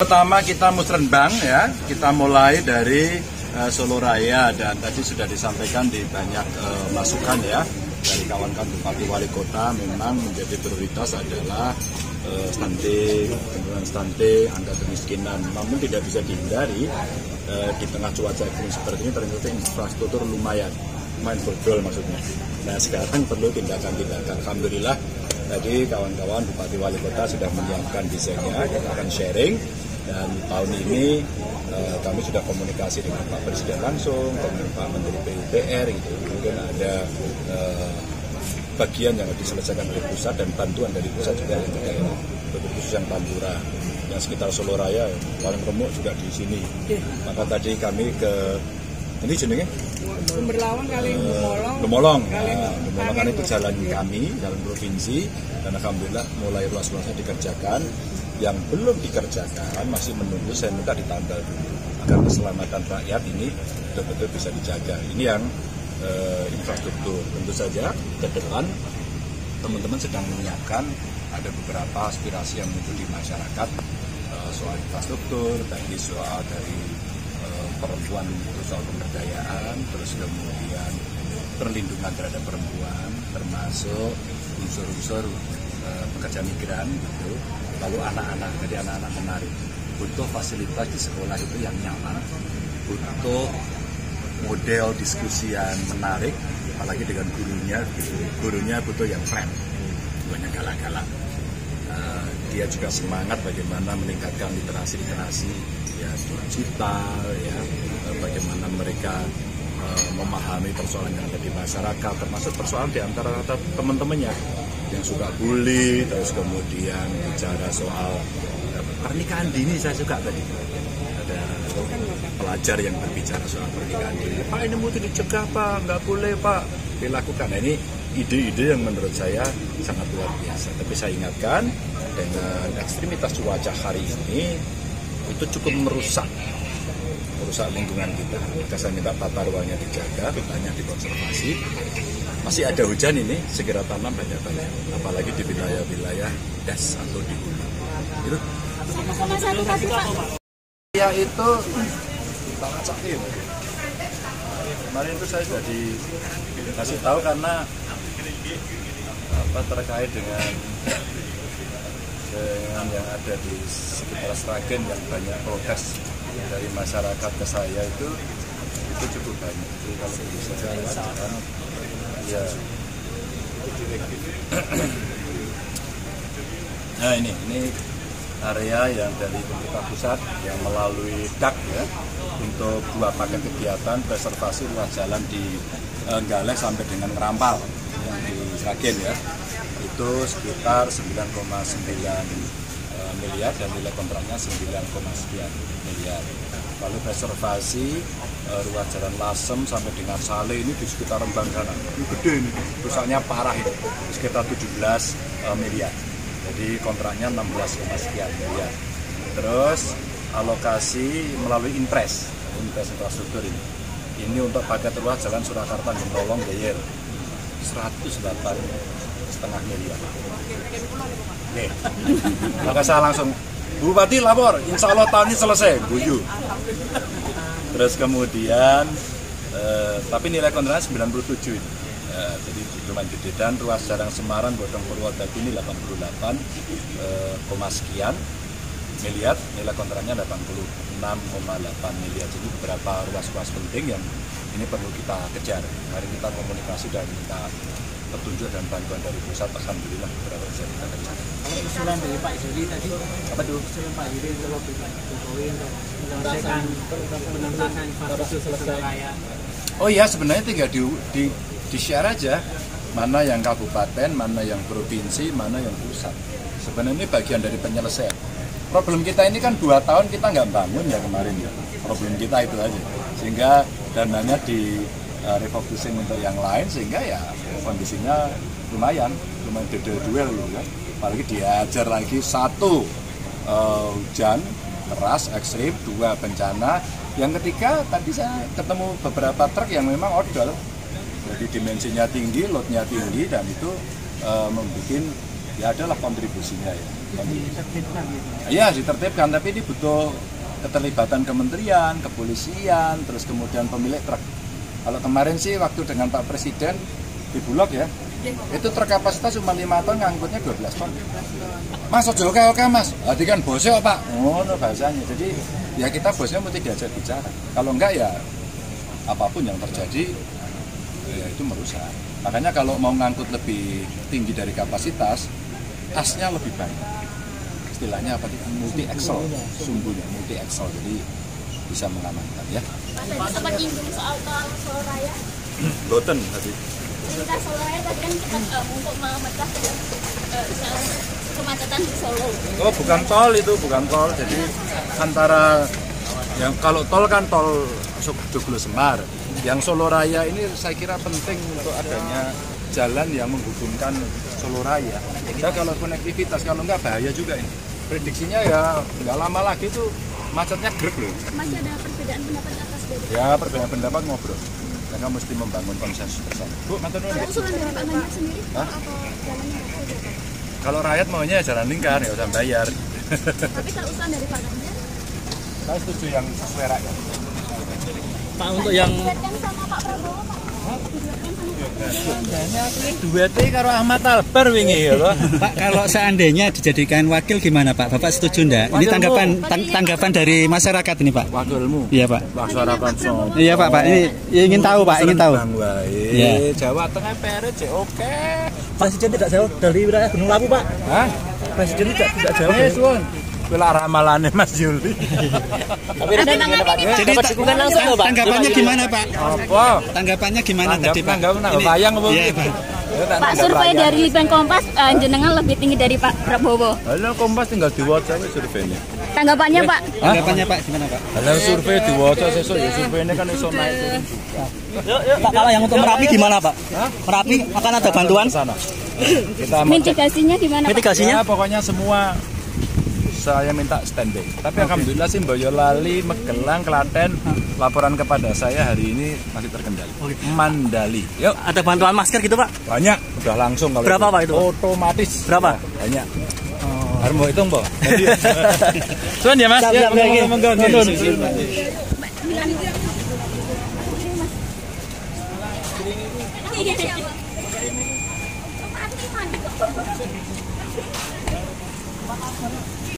Pertama kita musrenbang ya, kita mulai dari Solo Raya dan tadi sudah disampaikan di banyak masukan ya dari kawan-kawan Bupati Wali Kota memang menjadi prioritas adalah penurunan stunting, angka kemiskinan. Namun tidak bisa dihindari di tengah cuaca ekstrim seperti ini ternyata infrastruktur lumayan bodol maksudnya. Nah sekarang perlu tindakan-tindakan. Alhamdulillah tadi kawan-kawan Bupati Wali Kota sudah menyiapkan desainnya, kita akan sharing. Dan tahun ini kami sudah komunikasi dengan Pak Presiden langsung, dengan Pak Menteri PUPR gitu. Mungkin ada bagian yang diselesaikan oleh pusat dan bantuan dari pusat juga yang daerah, khusus yang Pantura, yang sekitar Solo Raya, paling remuk juga di sini. Maka tadi kami ke ini jenenge Sumberlawang kali Gemolong kan itu jalan kami, jalan provinsi, dan alhamdulillah mulai ruas-ruasnya dikerjakan. Yang belum dikerjakan masih menunggu, saya minta ditambal dulu agar keselamatan rakyat ini betul-betul bisa dijaga. Ini yang infrastruktur. Tentu saja ke depan teman-teman sedang menyiapkan ada beberapa aspirasi yang muncul di masyarakat soal infrastruktur, tadi soal dari perempuan itu soal pemberdayaan, terus kemudian perlindungan terhadap perempuan, termasuk unsur-unsur pekerja migran gitu. Lalu anak-anak, jadi anak-anak menarik, butuh fasilitas di sekolah itu yang nyaman, butuh model diskusi yang menarik, apalagi dengan gurunya butuh yang friend, banyak galak-galak. Dia juga semangat bagaimana meningkatkan literasi ya digital, ya bagaimana mereka memahami persoalan yang ada di masyarakat, termasuk persoalan di antara teman-temannya yang suka bully, terus kemudian bicara soal pernikahan dini. Saya suka tadi ada pelajar yang berbicara soal pernikahan dini. Pak, ini mesti dicegah Pak, nggak boleh Pak dilakukan. Nah, ini ide-ide yang menurut saya sangat luar biasa. Tapi saya ingatkan dengan ekstremitas cuaca hari ini itu cukup merusak lingkungan kita. Maka saya minta tata ruangnya dijaga, hutannya dikonservasi. Masih ada hujan ini, segera tanam banyak-banyak. Apalagi di wilayah-wilayah das atau di hulu. Itu. Ya itu sangat sakit. Kemarin itu saya sudah dikasih tahu karena terkait dengan yang ada di sekitar Sragen yang banyak protes dari masyarakat ke saya itu cukup banyak. Jadi kalau bisa ya. Nah ini area yang dari pemerintah pusat yang melalui DAK ya untuk 2 paket kegiatan preservasi ruas jalan di Galeh sampai dengan Ngerampal yang di Sragen ya. Itu sekitar 9,9 miliar dan nilai kontraknya 9, sekian miliar. Lalu preservasi ruas jalan Lasem sampai dengan Sale ini di sekitar Rembang sana. Ini gede ini, rusaknya parah ini, sekitar 17 miliar. Jadi kontraknya 16, sekian miliar. Terus alokasi melalui impres infrastruktur ini. Ini untuk paket ruas jalan Surakarta Gemolong Geyer 108,5 miliar. Oke. Maka saya langsung, Bupati lapor, insya Allah tahun ini selesai, guyu. Terus kemudian, tapi nilai kontraknya 97 ini. Jadi lumayan gede. Dan ruas jalan Semarang Bodong Purwodadi ini 88, sekian miliar, nilai kontraknya 86,8 miliar. Jadi beberapa ruas-ruas penting yang ini perlu kita kejar. Mari kita komunikasi dan minta petunjuk dan bantuan dari pusat. Alhamdulillah beberapa bisa kita kerjakan. Kalau usulan dari Pak Zuli tadi, apa tuh? Usulan Pak Zuli untuk Pak Jokowi untuk menyelesaikan penuntasan infrastruktur selesai raya. Oh iya, sebenarnya tinggal di share aja mana yang kabupaten, mana yang provinsi, mana yang pusat. Sebenarnya ini bagian dari penyelesaian. Problem kita ini kan 2 tahun kita nggak bangun ya kemarin ya. Problem kita itu aja. Sehingga dananya di refocusing untuk yang lain, sehingga ya kondisinya lumayan duel gitu ya. Apalagi diajar lagi 1 hujan keras ekstrim, 2 bencana, yang ketiga tadi saya ketemu beberapa truk yang memang odol, jadi dimensinya tinggi, loadnya tinggi, dan itu membuat ya adalah kontribusinya ya. ditertibkan gitu. Iya ditertibkan, tapi ini butuh keterlibatan kementerian, kepolisian, terus kemudian pemilik truk. Kalau kemarin sih waktu dengan Pak Presiden di Bulog ya, itu truk kapasitas cuma 5 ton, ngangkutnya 12 ton. Mas ojo oke mas, tadi kan bosnya Pak, no bahasanya. Jadi ya kita bosnya mesti diajak bicara. Kalau enggak ya apapun yang terjadi ya itu merusak. Makanya kalau mau ngangkut lebih tinggi dari kapasitas, asnya lebih banyak. Istilahnya apa kita multi axle, sumbunya multi axle, jadi bisa mengamankan ya. Mas tadi sempat nyinggung soal tol Solo Raya. Boten tadi. Cerita Solo Raya tadi kan cepat untuk memecah kemacetan di Solo. Oh bukan tol itu, bukan tol. Jadi antara yang kalau tol kan tol Joglo Semar. Yang Solo Raya ini saya kira penting untuk adanya jalan yang menghubungkan Solo Raya. Ya kalau konektivitas, kalau enggak bahaya juga ini. Prediksinya ya nggak lama lagi tuh macetnya grek loh. Masih ada perbedaan pendapat atas dari Ya perbedaan pendapat ngobrol. Karena mesti membangun konsensus bersama. Bu, mantan Ada usulan dari Pak Ganjar sendiri Hah? atau jalannya nggak saja? Kalau rakyat maunya ya jalan lingkar, ya usah bayar. Tapi kalau usulan dari Pak Ganjar Saya setuju yang sesuai rakyat. Pak untuk yang diduetkan sama Pak Prabowo Pak. Diduetkan sama Pak Prabowo. Duetnya karo Ahmad Albar wingi ya loh. Pak, kalau seandainya dijadikan wakil gimana Pak? Bapak setuju enggak? Ini tanggapan dari masyarakat ini Pak. Wakilmu. Iya Pak. Wah sarapan sopo. Iya Pak, Ini ingin tahu Pak, ingin tahu. Iya. Jawa Tengah PR oke. Presiden tidak jauh dari wilayah Gunung Lawu Pak. Hah? Presiden tidak jauh. Suwun. Kula ramalannya Mas Juli. Jadi tanggapannya gimana Pak? Apa? Tanggapannya gimana tadi Pak? Enggak wayang apa? Iya Pak. Pak, survei dari Litbang Kompas jenengan lebih tinggi dari Pak Prabowo. Halo Kompas tinggal diwaca surveinya. Tanggapannya Pak? Tanggapannya Pak gimana Pak? Halo survei diwaca sesuk ya surveinya kan iso naik turun juga. Pak, kalau yang untuk Merapi gimana Pak? Merapi akan ada bantuan? Sana. Kita Mitigasinya gimana Pak? Mitigasinya? Ya, pokoknya semua saya minta standby. Tapi alhamdulillah sih Boyolali, Magelang, Klaten laporan kepada saya hari ini masih terkendali. Mandali. Yuk. Ada bantuan masker gitu Pak? Banyak, udah langsung kalau Berapa, Pak, itu? Otomatis. Berapa? Banyak. Harus mau hitung, Pak. Cuman ya, Mas. Siap, Monggo. Iya.